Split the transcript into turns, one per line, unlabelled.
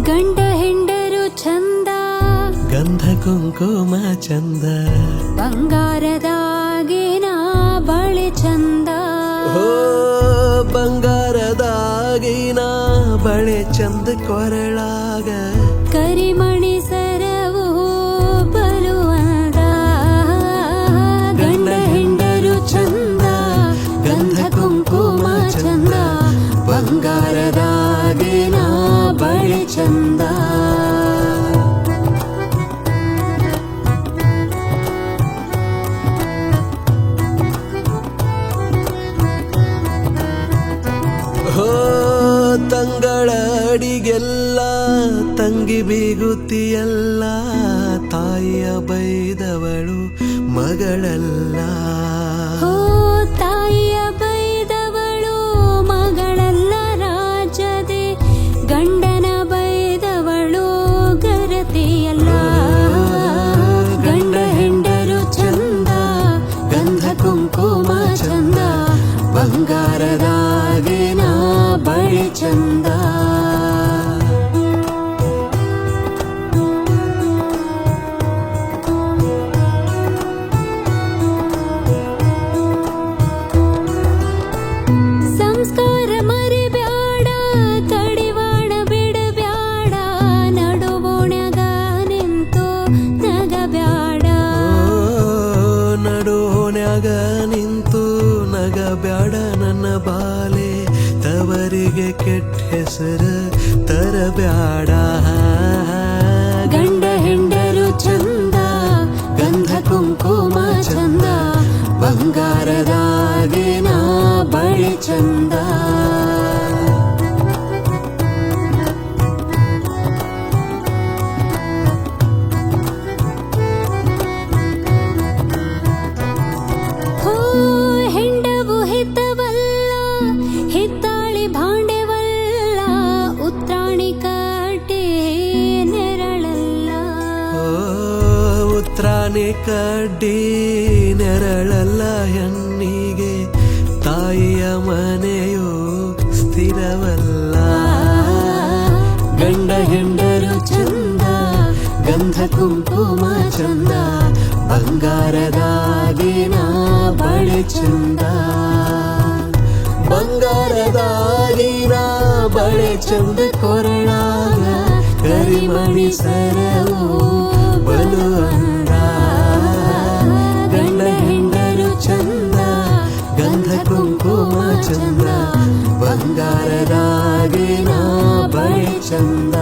ಗಂಡ ಹೆಂಡರು ಚಂದ,
ಗಂಧ ಕುಂಕುಮ ಚಂದ,
ಬಂಗಾರದಾಗಿನ ಬಳೆ ಚಂದ.
ಓ ಬಂಗಾರದಾಗಿನ ಬಳೆ ಚಂದ, ಕೊರಳಾಗ
ಕರಿಮಣಿ ಸರವು ಬರುವಂದ. ಗಂಡ ಹೆಂಡರು ಚಂದ, ಗಂಧ ಕುಂಕುಮ ಚಂದ, ಬಂಗಾರದಾಗಿನ ಬಳೆ ಚಂದ.
ಹೋ ತಂಗಳ ಅಡಿಗೆಲ್ಲ ತಂಗಿ ಬೀಗುತ್ತಿಯಲ್ಲ, ತಾಯಿಯ ಬೈದವಳು ಮಗಳಲ್ಲ.
ಹೋ ತಾಯಿಯ ಬೈದವಳು ಮಗಳಲ್ಲ ರಾಜದೆ, ಗಂಡನ ಬೈದವಳು ಗರತಿಯಲ್ಲ. ಗಂಡ ಹೆಂಡರು ಚಂದ, ಗಂಧ ಕುಂಕುಮ ಚಂದ, ಬಂಗಾರದಾಗಿನ ಬಳೆ ಚಂದ. ಸಂಸ್ಕಾರ ಮರಿಬ್ಯಾಡ, ಕಡಿವಾಣ ಬಿಡಬ್ಯಾಡ, ನಡುವೋಣ್ಯಾಗ ನಿಂತು ನಗಬ್ಯಾಡ.
ನಡುವೋಣ್ಯಾಗ ನಿಂತು ನಗಬ್ಯಾಡ ನನ್ನ ಬಾಲೆ, ತವರಿಗೆ ಕೆಟ್ಟ ಹೆಸರು ತರಬ್ಯಾಡ.
ಗಂಡ ಹೆಂಡರು ಚಂದ, ಗಂಧ ಕುಂಕುಮ ಚಂದ, ಬಂಗಾರದಾಗಿನ ಬಳೆ ಚಂದ. ಹೋ ಹೆಂಡವು ಹಿತವಲ್ಲ, ಹಿತ್ತಾಳಿ ಭಾಂಡೆವಲ್ಲ, ಉತ್ರಾಣಿ ಕಟ್ಟಿ ನೆರಳಲ್ಲ.
ಉತ್ರಾಣಿ ಕಡ್ಡಿ ನೆರಳಲ್ಲ, ಹೆಣ್ಣಿಗೆ ತಾಯಿಯ ಮನೆಯು ಸ್ಥಿರವಲ್ಲ.
ಗಂಡ ಹೆಂಡರು ಚಂದ, ಗಂಧ ಕುಂಕುಮ ಚಂದ, ಬಂಗಾರದಾಗಿನ ಬಳೆ ಚಂದ.
ಬಂಗಾರದಾಗಿನ ಬಳೆ ಚಂದ, ಕೊರಳಾಗ ಕರಿಮಣಿ ಸರವು ಬಲುವಂದ.
ಗಂಡ ಹೆಂಡರು ಚಂದ,
ಗಂಧ ಕುಂಕುಮ ಚಂದ, ಬಂಗಾರದಾಗಿನ ಬಳೆ ಚಂದ.